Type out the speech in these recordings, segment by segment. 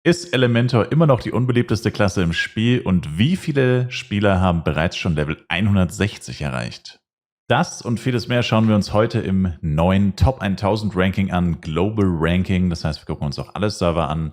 Ist Elementor immer noch die unbeliebteste Klasse im Spiel und wie viele Spieler haben bereits schon Level 160 erreicht? Das und vieles mehr schauen wir uns heute im neuen Top 1000 Ranking an, Global Ranking. Das heißt, wir gucken uns auch alle Server an,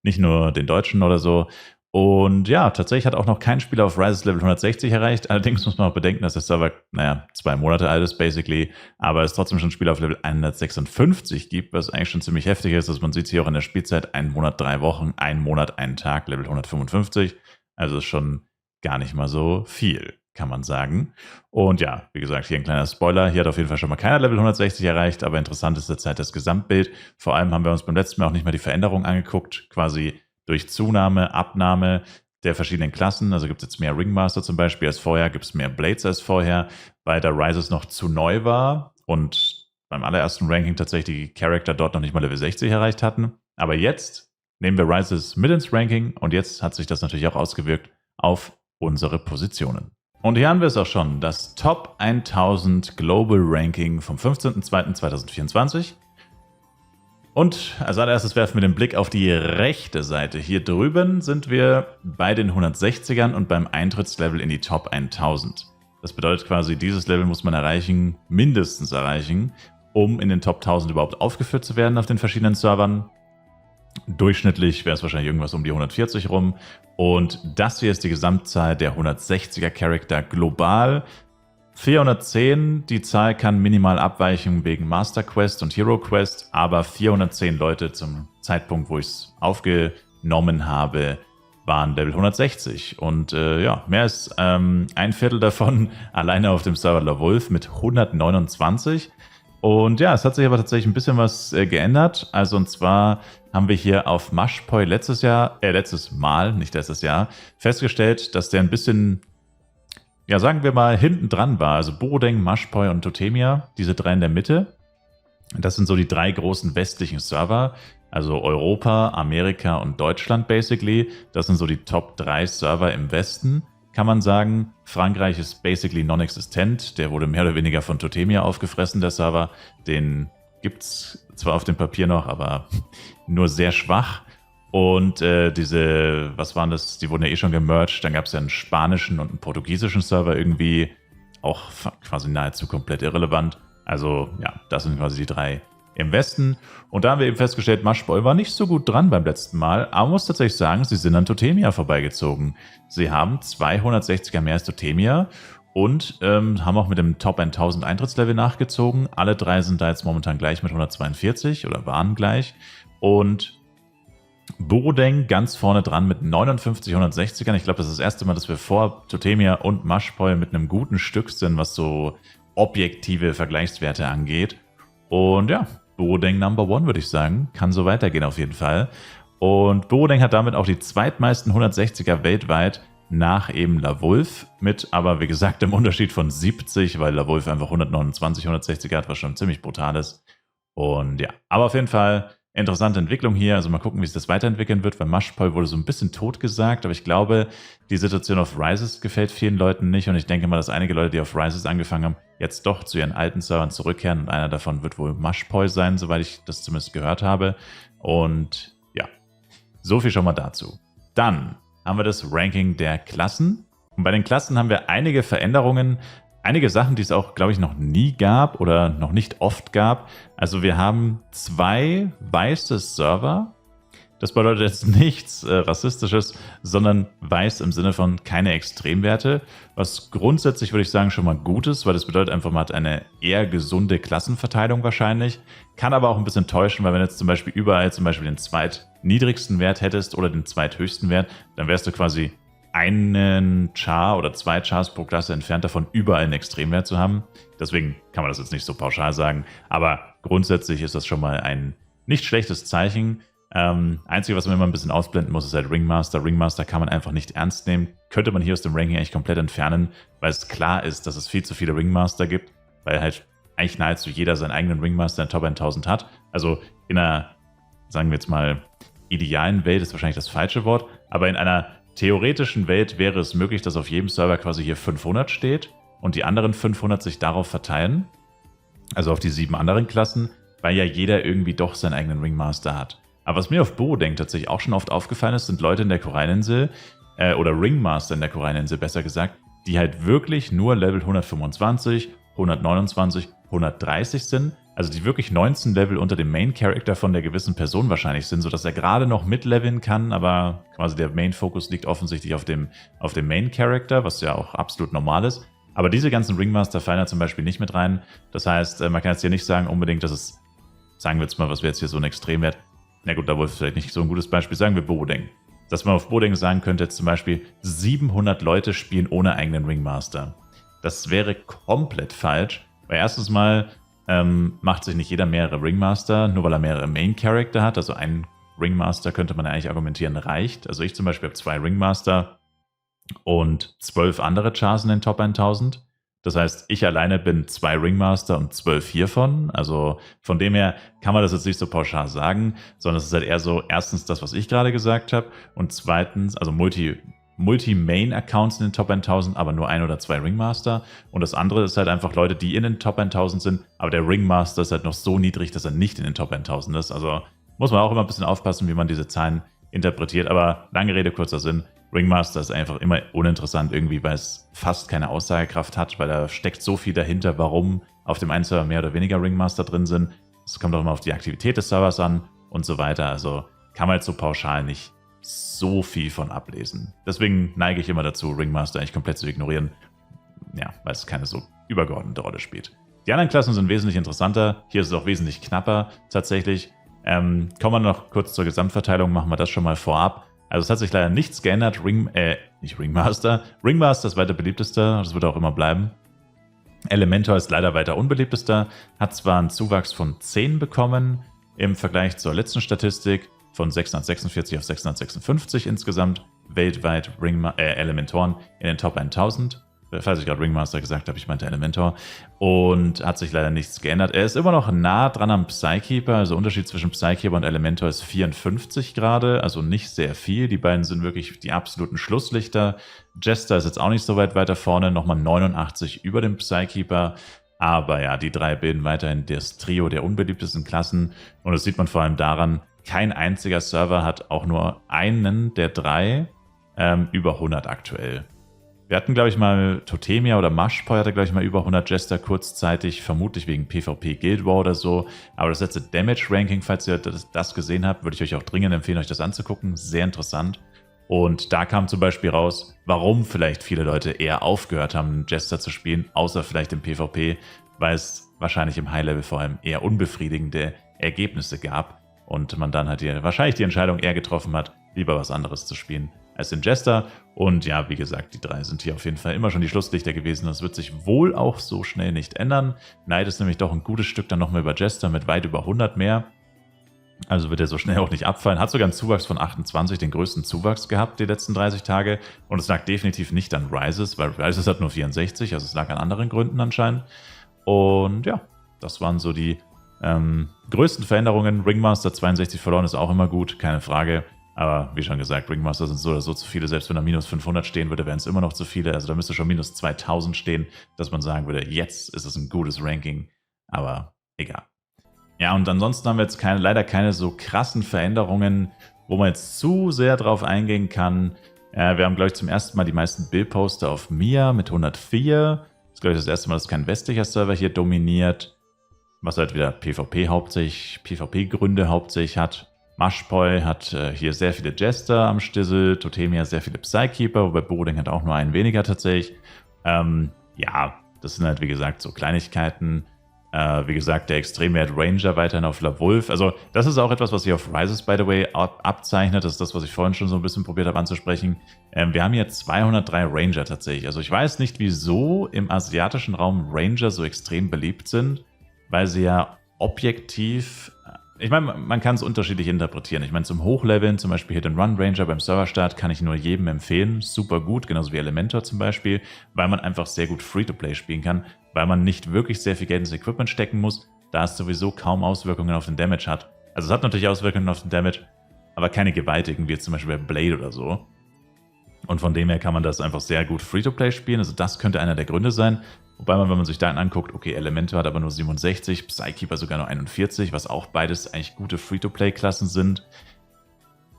nicht nur den deutschen oder so. Und ja, tatsächlich hat auch noch kein Spieler auf Rises Level 160 erreicht. Allerdings muss man auch bedenken, dass der Server, 2 Monate alt ist, basically. Aber es trotzdem schon Spieler auf Level 156 gibt, was eigentlich schon ziemlich heftig ist. Also man sieht es hier auch in der Spielzeit, 1 Monat, 3 Wochen, 1 Monat, 1 Tag, Level 155. Also ist schon gar nicht mal so viel, kann man sagen. Und ja, wie gesagt, hier ein kleiner Spoiler. Hier hat auf jeden Fall schon mal keiner Level 160 erreicht, aber interessant ist derzeit das Gesamtbild. Vor allem haben wir uns beim letzten Mal auch nicht mal die Veränderung angeguckt, quasi durch Zunahme, Abnahme der verschiedenen Klassen. Also gibt es jetzt mehr Ringmaster zum Beispiel als vorher, gibt es mehr Blades als vorher, weil der Rises noch zu neu war und beim allerersten Ranking tatsächlich die Charakter dort noch nicht mal Level 60 erreicht hatten. Aber jetzt nehmen wir Rises mit ins Ranking und jetzt hat sich das natürlich auch ausgewirkt auf unsere Positionen. Und hier haben wir es auch schon, das Top 1000 Global Ranking vom 15.02.2024. Und als allererstes werfen wir den Blick auf die rechte Seite. Hier drüben sind wir bei den 160ern und beim Eintrittslevel in die Top 1000. Das bedeutet quasi, dieses Level muss man erreichen, mindestens erreichen, um in den Top 1000 überhaupt aufgeführt zu werden auf den verschiedenen Servern. Durchschnittlich wäre es wahrscheinlich irgendwas um die 140 rum. Und das hier ist die Gesamtzahl der 160er Charakter global. 410, die Zahl kann minimal abweichen wegen Master Quest und Hero Quest, aber 410 Leute zum Zeitpunkt, wo ich es aufgenommen habe, waren Level 160. Und ja, mehr als ein Viertel davon alleine auf dem Server LaWolf mit 129. Und ja, es hat sich aber tatsächlich ein bisschen was geändert. Also und zwar haben wir hier auf Mashpoi letztes Mal, nicht letztes Jahr, festgestellt, dass der ein bisschen, ja, sagen wir mal, hinten dran war. Also Borodeng, Mashpoi und Totemia, diese drei in der Mitte. Das sind so die drei großen westlichen Server. Also Europa, Amerika und Deutschland basically. Das sind so die Top 3 Server im Westen, kann man sagen. Frankreich ist basically non-existent. Der wurde mehr oder weniger von Totemia aufgefressen, der Server. Den gibt es zwar auf dem Papier noch, aber nur sehr schwach. Und diese, was waren das? Die wurden ja eh schon gemerged. Dann gab es ja einen spanischen und einen portugiesischen Server irgendwie. Auch quasi nahezu komplett irrelevant. Also ja, das sind quasi die drei im Westen. Und da haben wir eben festgestellt, Mashpoi war nicht so gut dran beim letzten Mal. Aber man muss tatsächlich sagen, sie sind an Totemia vorbeigezogen. Sie haben 260er mehr als Totemia. Und haben auch mit dem Top 1000 Eintrittslevel nachgezogen. Alle drei sind da jetzt momentan gleich mit 142 oder waren gleich. Und Borodeng ganz vorne dran mit 59 160ern. Ich glaube, das ist das erste Mal, dass wir vor Totemia und Mashpoi mit einem guten Stück sind, was so objektive Vergleichswerte angeht. Und ja, Borodeng Number One, würde ich sagen. Kann so weitergehen auf jeden Fall. Und Borodeng hat damit auch die zweitmeisten 160er weltweit nach eben LaWolf mit, aber wie gesagt, im Unterschied von 70, weil LaWolf einfach 129 160er hat, was schon ziemlich brutal ist. Und ja, aber auf jeden Fall interessante Entwicklung hier. Also mal gucken, wie sich das weiterentwickeln wird, weil Mashpoi wurde so ein bisschen totgesagt, aber ich glaube, die Situation auf Rises gefällt vielen Leuten nicht und ich denke mal, dass einige Leute, die auf Rises angefangen haben, jetzt doch zu ihren alten Servern zurückkehren und einer davon wird wohl Mashpoi sein, soweit ich das zumindest gehört habe. Und ja, so viel schon mal dazu. Dann haben wir das Ranking der Klassen. Und bei den Klassen haben wir einige Veränderungen, einige Sachen, die es auch, glaube ich, noch nie gab oder noch nicht oft gab. Also wir haben 2 weiße Server. Das bedeutet jetzt nichts Rassistisches, sondern weiß im Sinne von keine Extremwerte. Was grundsätzlich, würde ich sagen, schon mal gut ist, weil das bedeutet einfach, man hat eine eher gesunde Klassenverteilung wahrscheinlich. Kann aber auch ein bisschen täuschen, weil wenn du jetzt zum Beispiel überall zum Beispiel den zweitniedrigsten Wert hättest oder den zweithöchsten Wert, dann wärst du quasi einen Char oder 2 Chars pro Klasse entfernt davon, überall einen Extremwert zu haben. Deswegen kann man das jetzt nicht so pauschal sagen. Aber grundsätzlich ist das schon mal ein nicht schlechtes Zeichen. Einzige, was man immer ein bisschen ausblenden muss, ist halt Ringmaster. Ringmaster kann man einfach nicht ernst nehmen. Könnte man hier aus dem Ranking eigentlich komplett entfernen, weil es klar ist, dass es viel zu viele Ringmaster gibt, weil halt eigentlich nahezu jeder seinen eigenen Ringmaster in Top 1000 hat. Also in einer, sagen wir jetzt mal, idealen Welt ist wahrscheinlich das falsche Wort, aber in einer theoretischen Welt wäre es möglich, dass auf jedem Server quasi hier 500 steht und die anderen 500 sich darauf verteilen, also auf die 7 anderen Klassen, weil ja jeder irgendwie doch seinen eigenen Ringmaster hat. Aber was mir auf Borodeng tatsächlich auch schon oft aufgefallen ist, sind Leute in der Koralleninsel, oder Ringmaster in der Koralleninsel besser gesagt, die halt wirklich nur Level 125, 129, 130 sind. Also die wirklich 19 Level unter dem Main-Character von der gewissen Person wahrscheinlich sind, sodass er gerade noch mitleveln kann, aber quasi der Main-Fokus liegt offensichtlich auf dem Main-Character, was ja auch absolut normal ist. Aber diese ganzen Ringmaster fallen da zum Beispiel nicht mit rein. Das heißt, man kann jetzt hier nicht sagen unbedingt, dass es, sagen wir jetzt mal, was wäre jetzt hier so ein Extremwert. Na gut, da wohl vielleicht nicht so ein gutes Beispiel, sagen wir Borodeng. Dass man auf Borodeng sagen könnte, jetzt zum Beispiel 700 Leute spielen ohne eigenen Ringmaster. Das wäre komplett falsch, weil erstens mal macht sich nicht jeder mehrere Ringmaster, nur weil er mehrere Main-Character hat. Also ein Ringmaster könnte man eigentlich argumentieren, reicht. Also ich zum Beispiel habe 2 Ringmaster und 12 andere Chars in den Top 1000. Das heißt, ich alleine bin 2 Ringmaster und 12 hiervon. Also von dem her kann man das jetzt nicht so pauschal sagen, sondern es ist halt eher so, erstens das, was ich gerade gesagt habe und zweitens, also Multi-Main-Accounts in den Top 1000, aber nur 1 oder 2 Ringmaster. Und das andere ist halt einfach Leute, die in den Top 1000 sind, aber der Ringmaster ist halt noch so niedrig, dass er nicht in den Top 1000 ist. Also muss man auch immer ein bisschen aufpassen, wie man diese Zahlen interpretiert. Aber lange Rede, kurzer Sinn. Ringmaster ist einfach immer uninteressant irgendwie, weil es fast keine Aussagekraft hat, weil da steckt so viel dahinter, warum auf dem einen Server mehr oder weniger Ringmaster drin sind. Es kommt auch immer auf die Aktivität des Servers an und so weiter. Also kann man jetzt so pauschal nicht so viel von ablesen. Deswegen neige ich immer dazu, Ringmaster eigentlich komplett zu ignorieren. Ja, weil es keine so übergeordnete Rolle spielt. Die anderen Klassen sind wesentlich interessanter. Hier ist es auch wesentlich knapper tatsächlich. Kommen wir noch kurz zur Gesamtverteilung, machen wir das schon mal vorab. Also es hat sich leider nichts geändert. Nicht Ringmaster. Ringmaster ist weiter beliebtester, das wird auch immer bleiben. Elementor ist leider weiter unbeliebtester, hat zwar einen Zuwachs von 10 bekommen im Vergleich zur letzten Statistik, von 646 auf 656 insgesamt weltweit Elementoren in den Top 1000. Falls ich gerade Ringmaster gesagt habe, ich meinte Elementor. Und hat sich leider nichts geändert. Er ist immer noch nah dran am Psykeeper. Also Unterschied zwischen Psykeeper und Elementor ist 54 gerade. Also nicht sehr viel. Die beiden sind wirklich die absoluten Schlusslichter. Jester ist jetzt auch nicht so weit weiter vorne. Nochmal 89 über dem Psykeeper. Aber ja, die 3 bilden weiterhin das Trio der unbeliebtesten Klassen. Und das sieht man vor allem daran, kein einziger Server hat auch nur einen der 3 über 100 aktuell. Wir hatten, glaube ich, mal Totemia oder Mashpoi hatte, glaube ich, mal über 100 Jester kurzzeitig, vermutlich wegen PvP Guild War oder so. Aber das letzte Damage Ranking, falls ihr das gesehen habt, würde ich euch auch dringend empfehlen, euch das anzugucken. Sehr interessant. Und da kam zum Beispiel raus, warum vielleicht viele Leute eher aufgehört haben, Jester zu spielen, außer vielleicht im PvP, weil es wahrscheinlich im High-Level vor allem eher unbefriedigende Ergebnisse gab. Und man dann halt wahrscheinlich die Entscheidung eher getroffen hat, lieber was anderes zu spielen als den Jester. Und ja, wie gesagt, die 3 sind hier auf jeden Fall immer schon die Schlusslichter gewesen. Das wird sich wohl auch so schnell nicht ändern. Knight ist nämlich doch ein gutes Stück dann nochmal über Jester mit weit über 100 mehr. Also wird er so schnell auch nicht abfallen. Hat sogar einen Zuwachs von 28, den größten Zuwachs gehabt die letzten 30 Tage. Und es lag definitiv nicht an Rises, weil Rises hat nur 64, also es lag an anderen Gründen anscheinend. Und ja, das waren so die größten Veränderungen. Ringmaster 62 verloren ist auch immer gut, keine Frage. Aber wie schon gesagt, Ringmaster sind so oder so zu viele. Selbst wenn da minus 500 stehen würde, wären es immer noch zu viele. Also da müsste schon minus 2000 stehen, dass man sagen würde, jetzt ist es ein gutes Ranking. Aber egal. Ja, und ansonsten haben wir jetzt leider keine so krassen Veränderungen, wo man jetzt zu sehr drauf eingehen kann. Wir haben, glaube ich, zum ersten Mal die meisten Bildposter auf Mia mit 104. Das ist, glaube ich, das erste Mal, dass kein westlicher Server hier dominiert. Was halt wieder PvP-Gründe hauptsächlich hat. Mashpoi hat hier sehr viele Jester am Stissel, Totemia sehr viele Psykeeper, wobei Borodeng hat auch nur einen weniger tatsächlich. Ja, das sind halt wie gesagt so Kleinigkeiten. Wie gesagt, der Extremwert Ranger weiterhin auf LaWolf. Also das ist auch etwas, was sich auf Rises, by the way, abzeichnet. Das ist das, was ich vorhin schon so ein bisschen probiert habe anzusprechen. Wir haben hier 203 Ranger tatsächlich. Also ich weiß nicht, wieso im asiatischen Raum Ranger so extrem beliebt sind, weil sie ja objektiv, ich meine, man kann es unterschiedlich interpretieren. Ich meine, zum Hochleveln, zum Beispiel Hit-and-Run Ranger beim Serverstart, kann ich nur jedem empfehlen. Super gut, genauso wie Elementor zum Beispiel, weil man einfach sehr gut Free-to-Play spielen kann, weil man nicht wirklich sehr viel Geld ins Equipment stecken muss, da es sowieso kaum Auswirkungen auf den Damage hat. Also es hat natürlich Auswirkungen auf den Damage, aber keine gewaltigen, wie jetzt zum Beispiel bei Blade oder so. Und von dem her kann man das einfach sehr gut Free-to-Play spielen. Also das könnte einer der Gründe sein. Wobei man, wenn man sich da anguckt, okay, Elementor hat aber nur 67, Psykeeper sogar nur 41, was auch beides eigentlich gute Free-to-Play-Klassen sind.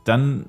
Dann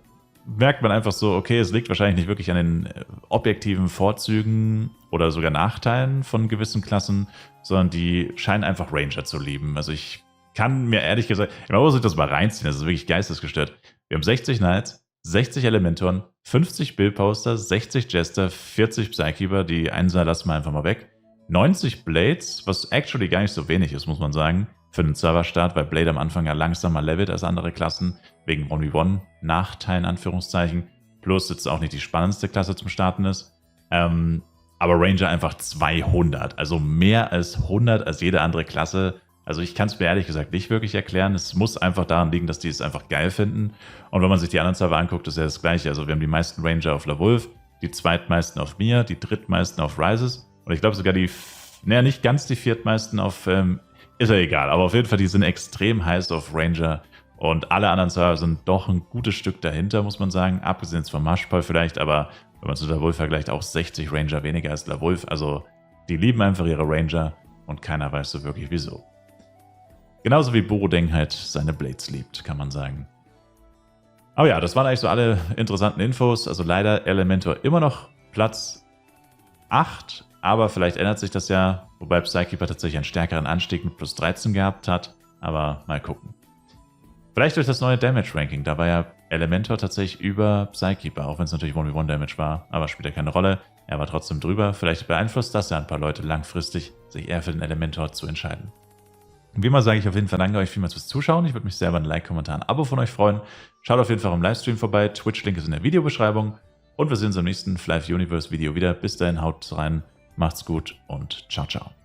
merkt man einfach so, okay, es liegt wahrscheinlich nicht wirklich an den objektiven Vorzügen oder sogar Nachteilen von gewissen Klassen, sondern die scheinen einfach Ranger zu lieben. Also ich kann mir ehrlich gesagt, man muss sich das mal reinziehen, das ist wirklich geistesgestört. Wir haben 60 Knights, 60 Elementoren, 50 Billposter, 60 Jester, 40 Psykeeper, die Einser lassen wir einfach mal weg. 90 Blades, was actually gar nicht so wenig ist, muss man sagen, für den Serverstart, weil Blade am Anfang ja langsamer levelt als andere Klassen, wegen 1v1 Nachteilen, Anführungszeichen, plus jetzt auch nicht die spannendste Klasse zum Starten ist. Aber Ranger einfach 200, also mehr als 100 als jede andere Klasse. Also ich kann es mir ehrlich gesagt nicht wirklich erklären. Es muss einfach daran liegen, dass die es einfach geil finden. Und wenn man sich die anderen Server anguckt, ist ja das Gleiche. Also wir haben die meisten Ranger auf LaWolf, die zweitmeisten auf Mir, die drittmeisten auf Rises. Und ich glaube sogar nicht ganz die viertmeisten auf, ist ja egal. Aber auf jeden Fall, die sind extrem heiß auf Ranger. Und alle anderen Server sind doch ein gutes Stück dahinter, muss man sagen. Abgesehen jetzt vom Marshpol vielleicht, aber wenn man zu LaWolf vergleicht, auch 60 Ranger weniger als LaWolf. Also die lieben einfach ihre Ranger und keiner weiß so wirklich wieso. Genauso wie Borodeng halt seine Blades liebt, kann man sagen. Aber ja, das waren eigentlich so alle interessanten Infos. Also leider Elementor immer noch Platz 8, aber vielleicht ändert sich das ja, wobei Psykeeper tatsächlich einen stärkeren Anstieg mit plus 13 gehabt hat. Aber mal gucken. Vielleicht durch das neue Damage-Ranking, da war ja Elementor tatsächlich über Psykeeper, auch wenn es natürlich 1v1 Damage war, aber spielt ja keine Rolle. Er war trotzdem drüber. Vielleicht beeinflusst das ja ein paar Leute langfristig, sich eher für den Elementor zu entscheiden. Wie immer sage ich auf jeden Fall danke euch vielmals fürs Zuschauen. Ich würde mich sehr über ein Like, Kommentar, ein Abo von euch freuen. Schaut auf jeden Fall im Livestream vorbei. Twitch-Link ist in der Videobeschreibung. Und wir sehen uns im nächsten Fly Universe Video wieder. Bis dahin, haut rein, macht's gut und ciao, ciao.